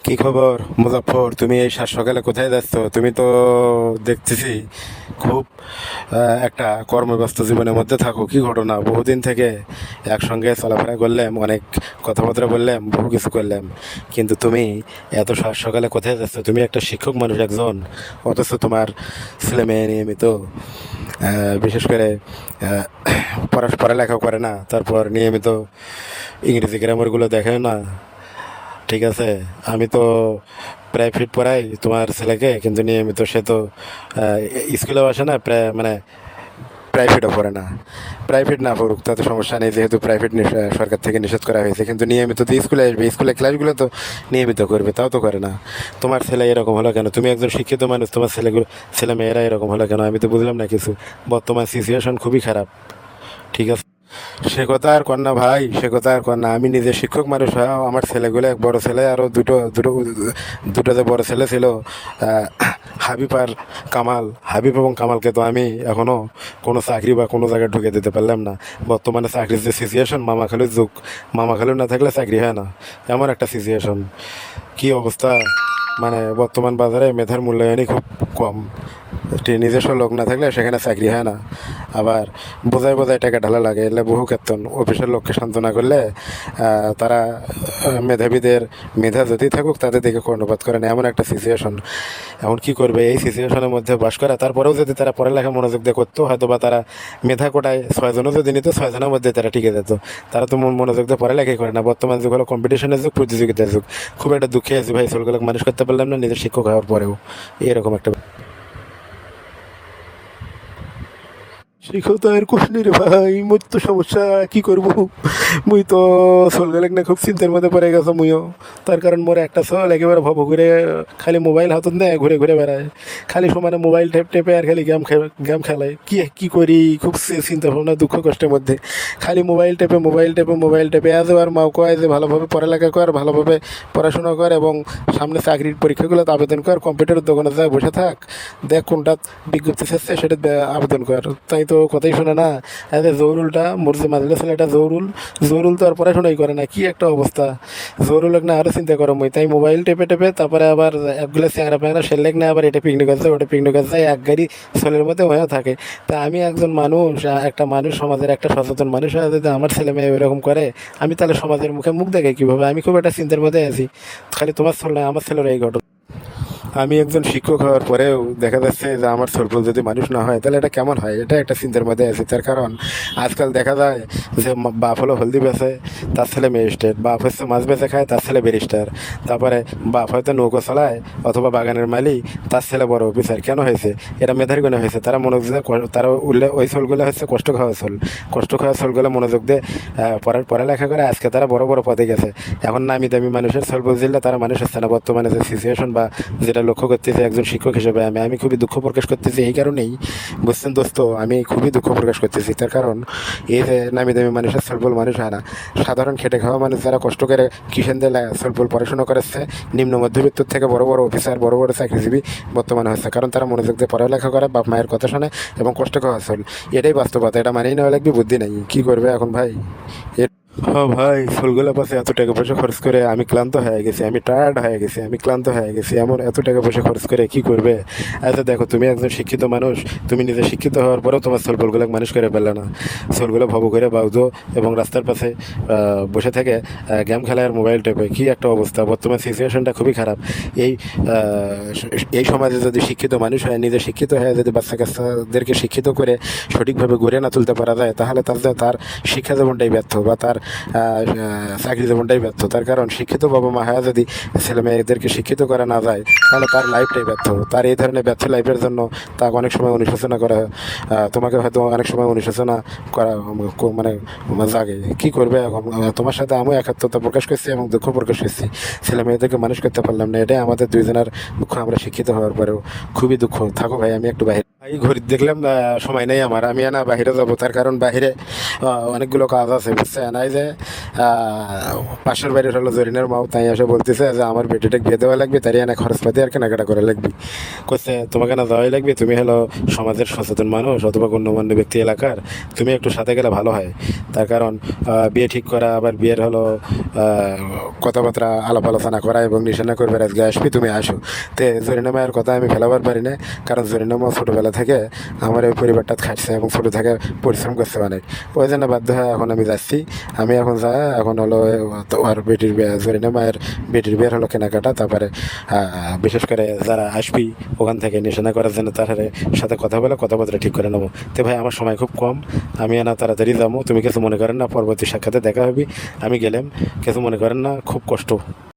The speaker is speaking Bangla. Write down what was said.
কি খবর মুজাফফর? তুমি এই সাত সকালে কোথায় যাচ্ছ? তুমি তো দেখতেছি খুব একটা কর্মব্যস্ত জীবনের মধ্যে থাকো। কি ঘটনা? বহুদিন থেকে একসঙ্গে চলাফেরা করলাম, অনেক কথাবার্তা বললাম, বহু কিছু করলাম, কিন্তু তুমি এত সাত সকালে কোথায় যাচ্ছ? তুমি একটা শিক্ষক মানুষ একজন, অথচ তোমার ছেলে মেয়ে নিয়মিত বিশেষ করে পড়ালেখাও করে না, তারপর নিয়মিত ইংরেজি গ্রামারগুলো দেখে না। ঠিক আছে, আমি তো প্রাইভেট পড়াই তোমার ছেলেকে, কিন্তু নিয়মিত সে তো আহ, স্কুলেও আসে না, মানে প্রাইভেটও পড়ে না। প্রাইভেট না পড়ুক তাতে সমস্যা নেই, যেহেতু প্রাইভেট সরকার থেকে নিষেধ করা হয়েছে, কিন্তু নিয়মিত তো স্কুলে আসবে, স্কুলে ক্লাসগুলো তো নিয়মিত করবে, তাও তো করে না। তোমার ছেলে এরকম হলো কেন? তুমি একজন শিক্ষিত মানুষ, তোমার ছেলে মেয়েরা এরকম হলো কেন? আমি তো বুঝলাম না কিছু। বর্তমান সিচুয়েশন খুবই খারাপ। ঠিক আছে, সে কথা আর কর না ভাই, সে কথা আর কর না। আমি নিজে শিক্ষক মানুষ হয়েও আমার ছেলেগুলো, এক বড় ছেলে আরও দুটো দুটো দুটো যে বড় ছেলে ছিল, আহ, হাবিব আর কামাল, হাবিব এবং কামালকে তো আমি এখনও কোনো চাকরি বা কোনো জায়গায় ঢুকে দিতে পারলাম না। বর্তমানে চাকরির যে সিচুয়েশন, মামা খালুর যুগ, মামা খালু না থাকলে চাকরি হয় না, এমন একটা সিচুয়েশন। কি অবস্থা! মানে বর্তমান বাজারে মেধার মূল্যায়নই খুব কম। নিজস্ব লোক না থাকলে সেখানে চাকরি হয় না। আবার বোঝায় বোঝায় টাকা ঢালা লাগে, এলে বহু ক্ষেত্রে অফিসের লোককে সান্ত্বনা করলে তারা মেধাবীদের মেধা যদি থাকুক তাদের দিকে কর্ণপাত করে না, এমন একটা সিচুয়েশন। এখন কি করবে এই সিচুয়েশনের মধ্যে বাস করা? তারপরেও যদি তারা পড়ালেখা মনোযোগ দিয়ে করতো, হয়তো বা তারা মেধা কোটায় ছয়জনও যদি নিত, ছয়জনের মধ্যে তারা টিকে যেত। তারা তো মনোযোগ দিয়ে পড়ালেখাই করে না। বর্তমান যুগ হলো কম্পিটিশনের যুগ, প্রতিযোগিতার যুগ। খুব একটা দুঃখে আছি ভাই, ছেলেগুলোকে মানুষ করতে পারলাম না নিজের শিক্ষক হওয়ার পরেও, এরকম একটা শিক্ষকতার কোশনি রে ভাই। মোর তো সমস্যা, কি করবো? মুই তো চলগেলেক না, খুব চিন্তার মধ্যে পড়ে গেছে মুইও। তার কারণ মোর একটা চল একেবারে ভব করে খালি মোবাইল হাতত নেয়, ঘুরে ঘুরে বেড়ায়, খালি সমানে মোবাইল টেপে আর খালি গেম খেলায়। কি কি করি, খুব চিন্তা ভাবনা দুঃখ কষ্টের মধ্যে। খালি মোবাইল টেপে আজ আর মাও কয় যে ভালোভাবে পড়ালেখা কর, ভালোভাবে পড়াশোনা কর, এবং সামনে চাকরির পরীক্ষাগুলোতে আবেদন কর, কম্পিউটারের দোকানে যায় বসে থাক, দেখ কোনটা বিজ্ঞপ্তি ছাড়ছে সেটা আবেদন কর। তাই তো কথাই শোনে না। আরে জহুরুলটা, মোর যে মাজলে ছেলেটা জহুরুল তো আর পড়াশোনাই করে না। কি একটা অবস্থা! জহুরুল না আরও চিন্তা করো মুই, তাই মোবাইল টেপে তারপরে আবার একগুলো চ্যাংরা প্যাংরা সেলেক না, আবার এটা পিকনিক আছে, ওটা পিকনিক আছে, এক গাড়ি ছেলের মধ্যে হয়ে থাকে। তা আমি একজন মানুষ, একটা মানুষ, সমাজের একটা সচেতন মানুষ হয়ে যদি আমার ছেলে মেয়ে এরকম করে, আমি তাহলে সমাজের মুখে মুখ দেখে কীভাবে? আমি খুব একটা চিন্তার মধ্যে আছি। খালি তোমার ছেলে নয়, আমার ছেলের এই ঘটনা। আমি একজন শিক্ষক হওয়ার পরেও দেখা যাচ্ছে যে আমার ছোটফল যদি মানুষ না হয় তাহলে এটা কেমন হয়? এটা একটা চিন্তার মধ্যে আছে। তার কারণ আজকাল দেখা যায় যে বাপ হলো হলদি বেচে, তার ছেলে ম্যাজিস্ট্রেট; বাপ হচ্ছে মাছ বেচে খায়, তার ছেলে ব্যারিস্টার; তারপরে বাপ হয়তো নৌকো চালায় অথবা বাগানের মালিক, তার ছেলে বড় অফিসার। কেন হয়েছে? এটা মেধার গুণে হয়েছে। তারা মনোযোগ দিয়ে তারা উল্লেখ, ওই ছোলগুলো হচ্ছে কষ্ট খাওয়া ছোল, কষ্ট খাওয়া ছোলগুলো মনোযোগ দিয়ে পড়ালেখা করে আজকে তারা বড় বড় পদে গেছে। এখন নামি দামি মানুষের ছোল বুঝলে তারা মানুষ হচ্ছে না। বর্তমানে যে সিচুয়েশন বা যেটা লক্ষ্য করতেছি একজন শিক্ষক হিসেবে, আমি খুবই দুঃখ প্রকাশ করতেছি। এই কারণেই বুঝছেন দোস্ত, আমি খুবই দুঃখ প্রকাশ করতেছি। তার কারণ এই যে নামি দামি মানুষের সলবল মানুষ হয় না, সাধারণ খেটে খাওয়া মানুষ যারা কষ্ট করে কিষেন দিয়ে সলবল পড়াশোনা করেছে, নিম্ন মধ্যবিত্ত থেকে বড় বড় অফিসার, বড় বড় চাকরিজীবী বর্তমানে হচ্ছে, কারণ তারা মনোযোগ দিয়ে পড়ালেখা করে, বাপ মায়ের কথা শোনে এবং কষ্ট খাওয়া চল। এটাই বাস্তবতা, এটা মানিয়ে নেওয়া লাগবে, বুদ্ধি নাই। কি করবে এখন ভাই? হ্যাঁ ভাই, ফুলগুলো পাশে এত টাকা পয়সা খরচ করে আমি ক্লান্ত হয়ে গেছি, আমি টায়ার্ড হয়ে গেছি, আমি ক্লান্ত হয়ে গেছি। এমন এত টাকা পয়সা খরচ করে কি করবে? আচ্ছা দেখো, তুমি একজন শিক্ষিত মানুষ, তুমি নিজে শিক্ষিত হওয়ার পরেও তোমার ছোলগুলো মানুষ করে ফেললে না। ছোলগুলো ভব করে বাউজো এবং রাস্তার পাশে বসে থেকে গেম খেলায় আর মোবাইল টেপে। কি একটা অবস্থা! বর্তমান সিচুয়েশনটা খুবই খারাপ। এই এই সমাজে যদি শিক্ষিত মানুষ হয়, নিজে শিক্ষিত হয়ে যদি বাচ্চা কাচ্চাদেরকে শিক্ষিত করে সঠিকভাবে গড়ে না তুলতে পারা যায়, তাহলে তার শিক্ষা জীবনটাই ব্যর্থ, বা তার চাকরি জীবনটাই ব্যর্থ। তার কারণ শিক্ষিত বাবা মা হয়ে যদি ছেলে মেয়েদেরকে শিক্ষিত করা না যায়, তাহলে তার লাইফটাই ব্যর্থ। তার এই ধরনের ব্যর্থ লাইফের জন্য তাকে অনেক সময় অনুশোচনা করা, তোমাকে হয়তো অনেক সময় অনুশোচনা করা মানে জাগে। কি করবে এখন? তোমার সাথে আমিও একাত্মতা প্রকাশ করছি এবং দুঃখ প্রকাশ করছি। ছেলে মেয়েদেরকে মানুষ করতে পারলাম না, এটাই আমাদের দুইজনের দুঃখ। আমরা শিক্ষিত হওয়ার পরেও খুবই দুঃখ। থাকো ভাই, আমি একটু বাইরে এই ঘড়ি দেখলাম, সময় নেই আমার, আমি না বাইরে যাবো। তার কারণ বাইরে অনেকগুলো কাজ আছে, বুঝছেন? এই যে যে পাশের বাড়ির হলো জরিনার মাও তাই এসে বলতেছে যে আমার বেটিটা বিয়ে দেওয়া লাগবে, তারই এনে খরচপাতি আর কেনাকাটা করা লাগবে। করছে তোমাকে না যাওয়াই লাগবে, তুমি হলো সমাজের সচেতন মানুষ অথবা গণ্যমান্য ব্যক্তি এলাকার, তুমি একটু সাথে গেলে ভালো হয়। তার কারণ বিয়ে ঠিক করা, আবার বিয়ের হলো কথাবার্তা আলাপ আলোচনা করা এবং নিশানা করবে আজকে আসবি, তুমি আসো। তে জরিনা মায়ের কথা আমি ফেলাবার পারি না, কারণ জরিনা মা ছোটোবেলা থেকে আমার ওই পরিবারটা খাটছে এবং ছোটো থেকে পরিশ্রম করছে অনেক। ওই জন্য বাধ্য হয়ে এখন আমি যাচ্ছি। আমি এখন এখন হলো ওর বেটির বিয়ে, জরিনা মায়ের বেটির বিয়ের হলো কেনাকাটা, তারপরে বিশেষ করে যারা আসবি ওখান থেকে নিশানা করার জন্য তার সাথে কথা বলে কথাবার্তা ঠিক করে নেবো। তো ভাই আমার সময় খুব কম, আমি না তাড়াতাড়ি যাবো, তুমি কিছু মনে করেন না, পরবর্তী সাক্ষাতে দেখা হবে। আমি গেলাম, কিছু মনে করেন না, খুব কষ্ট।